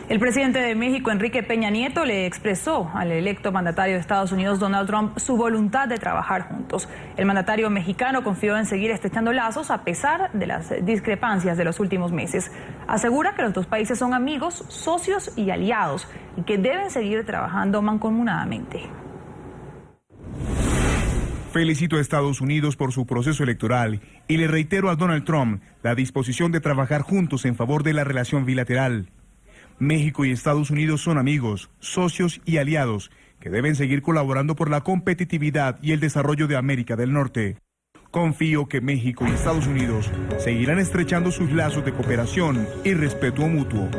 El presidente de México, Enrique Peña Nieto, le expresó al electo mandatario de Estados Unidos, Donald Trump, su voluntad de trabajar juntos. El mandatario mexicano confió en seguir estrechando lazos a pesar de las discrepancias de los últimos meses. Asegura que los dos países son amigos, socios y aliados y que deben seguir trabajando mancomunadamente. Felicito a Estados Unidos por su proceso electoral y le reitero a Donald Trump la disposición de trabajar juntos en favor de la relación bilateral. México y Estados Unidos son amigos, socios y aliados que deben seguir colaborando por la competitividad y el desarrollo de América del Norte. Confío que México y Estados Unidos seguirán estrechando sus lazos de cooperación y respeto mutuo.